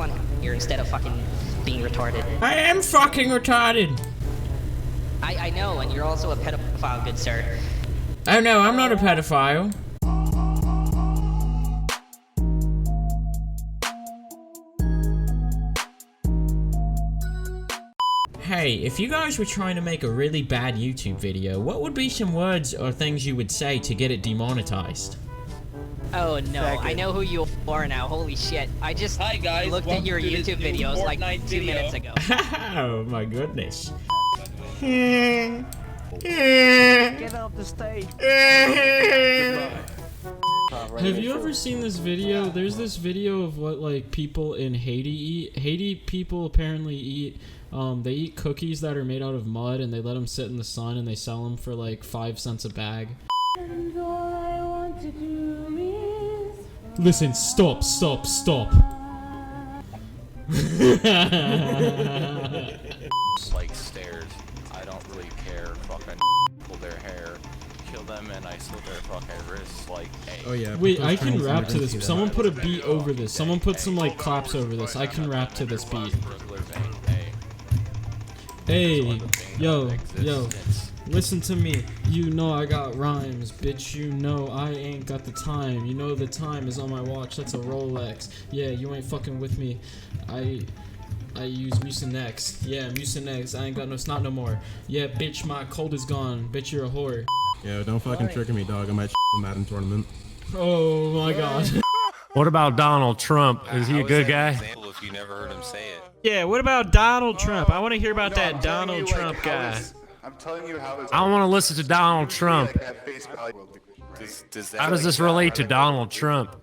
fun here instead of fucking being retarded. I am fucking retarded. I know, and you're also a pedophile, good sir. Oh no, I'm not a pedophile. Hey, if you guys were trying to make a really bad YouTube video, what would be some words or things you would say to get it demonetized? Oh no, I know who you are now, holy shit. I just looked at your YouTube videos like 2 minutes ago. Oh my goodness. Get off the stage. Have you ever seen this video? There's this video of what like people in Haiti eat. Haiti people apparently eat, they eat cookies that are made out of mud and they let them sit in the sun and they sell them for like 5 cents a bag. And all I want to do is... Listen, stop. Like stairs. I don't really care. Fucking pull their hair, kill them, and I slit their fucking wrists like, hey. Oh yeah. Wait, I can rap to this. Someone put a beat over this. Someone put some like claps over this. I can rap to this beat. Hey, yo. Listen to me. You know I got rhymes, bitch. You know I ain't got the time. You know the time is on my watch. That's a Rolex. Yeah, you ain't fucking with me. I use Mucinex. Yeah, Mucinex. I ain't got no snot no more. Yeah, bitch, my cold is gone. Bitch, you're a whore. Yo, don't fucking trick me, dog. I might the Madden tournament. Oh my god. What about Donald Trump? Is he a good guy? If you never heard him say it. Yeah, what about Donald Trump? I want to hear about that Donald Trump guy. I'm telling you how I want to listen to Donald Trump. How does this relate to Donald Trump?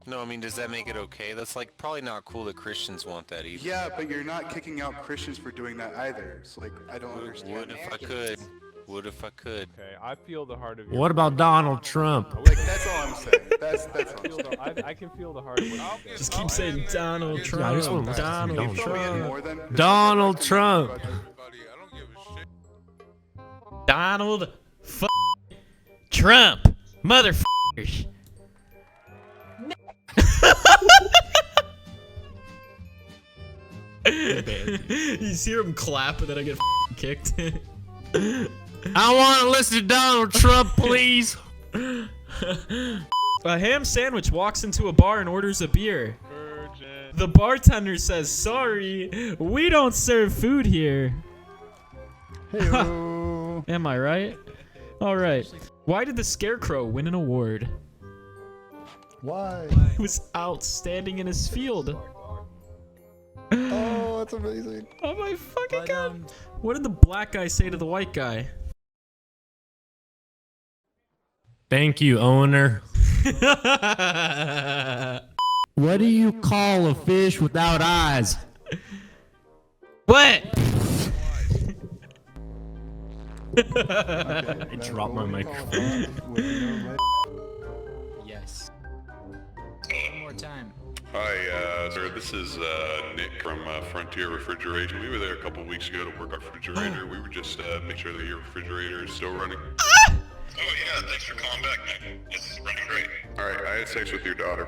No, I mean, does that make it okay? That's like probably not cool that Christians want that either. Yeah, but you're not kicking out Christians for doing that either. So like, I don't understand. Would if I could. Would if I could. Okay, I feel the heart of your... What about Donald Trump? Like, that's all I'm saying. That's all I'm saying. I can feel the heart of what you're Just keep saying Donald Trump. I just want to listen to Donald Trump. More than Donald Trump. Donald Trump. Motherfuckers. You hear him clap and then I get kicked. I want to listen to Donald Trump, please. A ham sandwich walks into a bar and orders a beer. The bartender says, "Sorry, we don't serve food here." Am I right? All right. Why did the Scarecrow win an award? Why? He was outstanding in his field. Oh, that's amazing. Oh my fucking god. What did the black guy say to the white guy? Thank you, owner. What do you call a fish without eyes? What? I dropped my microphone. Yes. One more time. Hi, sir. This is Nick from Frontier Refrigeration. We were there a couple weeks ago to work our refrigerator. We were just make sure that your refrigerator is still running. Oh yeah, thanks for calling back, Nick. It's running great. All right, I had sex with your daughter.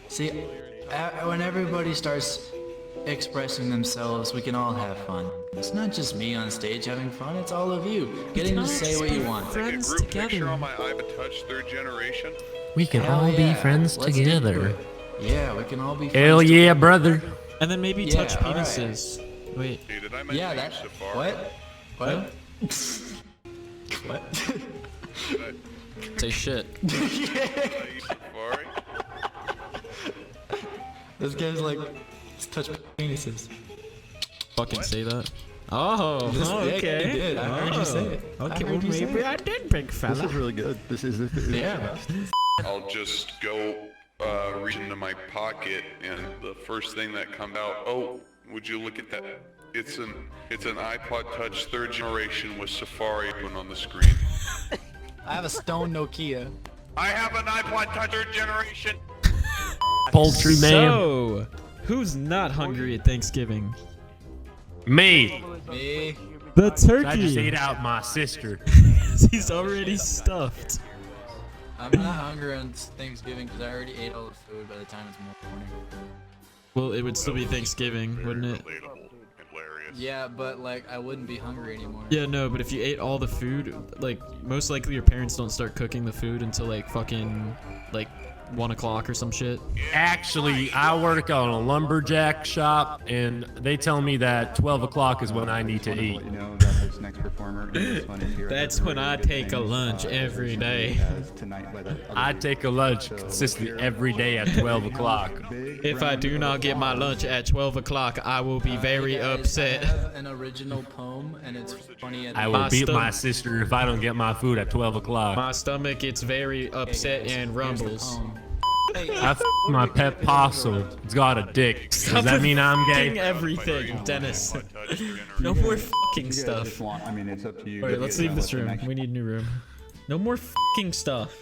See, when everybody starts expressing themselves, we can all have fun. It's not just me on stage having fun, it's all of you getting to say what you want. Friends a group picture on my iPod 3rd generation. We can all be friends together. Yeah, we can all be friends. Hell yeah, brother. And then maybe touch penises. Right. Wait. Hey, did I mention that. Safari? What? What? Say shit. Safari? This guy's like, touch penises. Fucking say that. Oh, okay. He did. I heard you say it. Okay, well maybe I did, big fella. This is really good. This is Yeah. I'll just go reach into my pocket, and the first thing that comes out, oh, would you look at that? It's an iPod Touch 3rd generation with Safari open on the screen. I have a Stone Nokia. I have an iPod Touch 3rd generation. Poultry man. So, who's not hungry at Thanksgiving? Me. Me. The turkey. I just ate out my sister. He's already stuffed. I'm not hungry on Thanksgiving because I already ate all the food by the time it's morning. Well, it would still be Thanksgiving, wouldn't it? Yeah, but like I wouldn't be hungry anymore. Yeah, no, but if you ate all the food, like most likely your parents don't start cooking the food until like fucking like 1 o'clock or some shit. Actually, I work on a lumberjack shop, and they tell me that 12 o'clock is when I need to eat. That's when I take a lunch every day. I take a lunch consistently every day at 12 o'clock. If I do not get my lunch at 12 o'clock, I will be very upset. I have an original poem, and it's funny. I will beat my sister if I don't get my food at 12 o'clock. My stomach gets very upset and rumbles. I f my pet possum. It's got a dick. Does that mean I'm gay? Everything, Dennis. No more fucking stuff. I mean, it's up to you. Alright, let's leave this room. We need a new room. No more fucking stuff.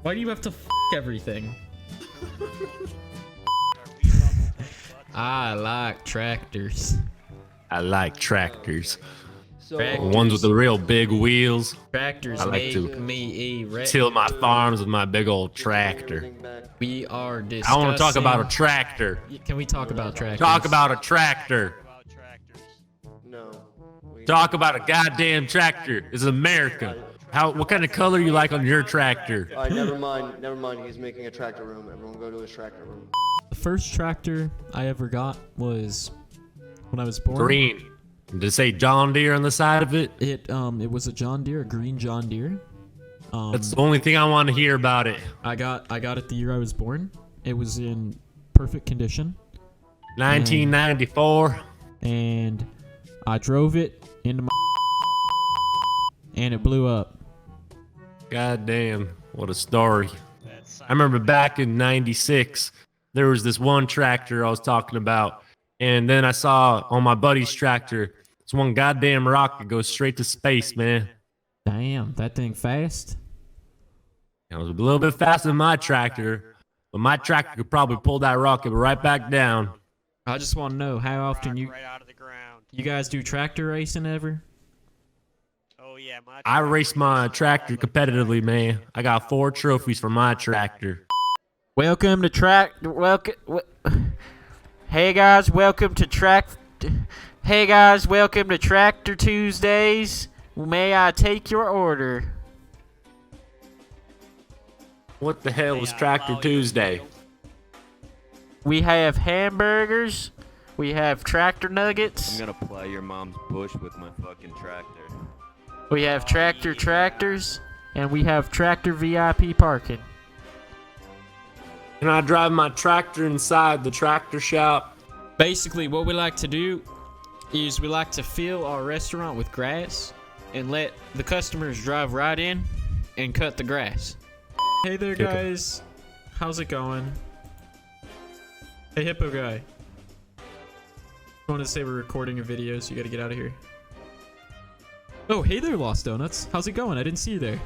Why do you have to f everything? I like tractors. I like tractors. Tractors. Ones with the real big wheels. Tractors I like make to me erect. till my farms with my big old tractor. We are discussing. I want to talk about a tractor. Can we talk about tractors? Talk about a tractor. No. Talk about a goddamn tractor. This is America. What kind of color you like on your tractor? Alright, never mind. He's making a tractor room. Everyone go to his tractor room. The first tractor I ever got was when I was born. Green. Did it say John Deere on the side of it? It was a John Deere, a green John Deere. That's the only thing I want to hear about it. I got it the year I was born. It was in perfect condition. 1994. And I drove it into my and it blew up. God damn, what a story. I remember back in 96, there was this one tractor I was talking about. And then I saw on my buddy's tractor, this one goddamn rocket goes straight to space, man. Damn, that thing fast? It was a little bit faster than my tractor, but my tractor could probably pull that rocket right back down. I just want to know how often you guys do tractor racing ever? Oh yeah, I race my tractor competitively, man. I got 4 trophies for my tractor. Welcome to Hey guys, welcome to Tractor Tuesdays. May I take your order? What the hell is Tractor Tuesday? We have hamburgers. We have tractor nuggets. I'm gonna ply your mom's bush with my fucking tractor. We have tractors, and we have tractor VIP parking. Can I drive my tractor inside the tractor shop? Basically, what we like to do is we like to fill our restaurant with grass and let the customers drive right in and cut the grass. Hey there, guys. How's it going? Hey, Hippo guy. I wanted to say we're recording a video, so you gotta get out of here. Oh, hey there, Lost Donuts. How's it going? I didn't see you there.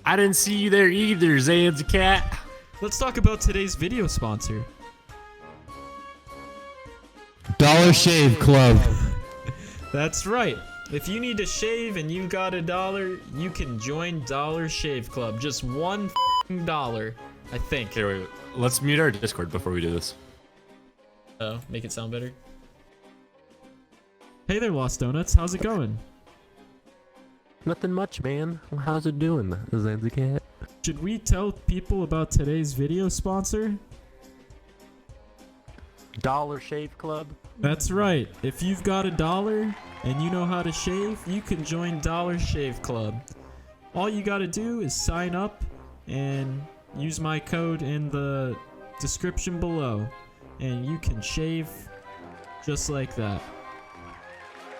I didn't see you there either, Zanzycat. Let's talk about today's video sponsor. Dollar Shave Club. That's right. If you need to shave and you got $1, you can join Dollar Shave Club. Just $1, I think. Here, wait. Let's mute our Discord before we do this. Oh, make it sound better. Hey there, Lost Donuts. How's it going? Nothing much, man. How's it doing, Zanzycat? Should we tell people about today's video sponsor? Dollar Shave Club? That's right. If you've got $1 and you know how to shave, you can join Dollar Shave Club. All you gotta do is sign up and use my code in the description below, and you can shave just like that.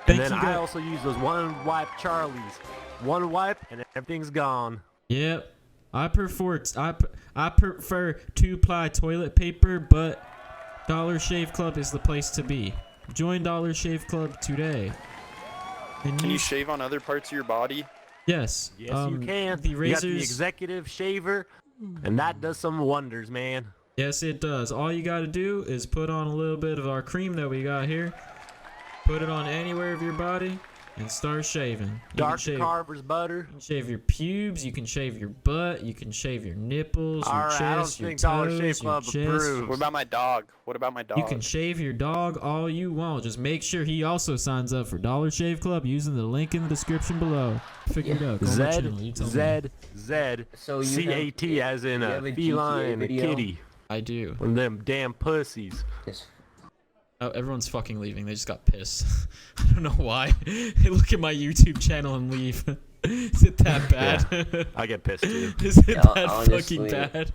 And then I also use those one wipe Charlies. One wipe and everything's gone. Yep. I prefer 2-ply toilet paper, but Dollar Shave Club is the place to be. Join Dollar Shave Club today. And can you shave on other parts of your body? Yes. Yes, you can. The You got razors. the executive shaver, and that does some wonders, man. Yes, it does. All you got to do is put on a little bit of our cream that we got here. Put it on anywhere of your body, and start shaving. Dr. Carver's butter. You can shave your pubes, you can shave your butt, you can shave your nipples, your Alright, I don't chest, your think Dollar toes, Shave your Club chest. approves. What about my dog? What about my dog? You can shave your dog all you want. Just make sure he also signs up for Dollar Shave Club using the link in the description below. Figure it out. Go on my channel, you tell me. Z-Z-Z-C-A-T as in a feline, a kitty. I do. One of them damn pussies. Oh, everyone's fucking leaving. They just got pissed. I don't know why. They look at my YouTube channel and leave. Is it that bad? Yeah, I get pissed too. Is it that fucking bad?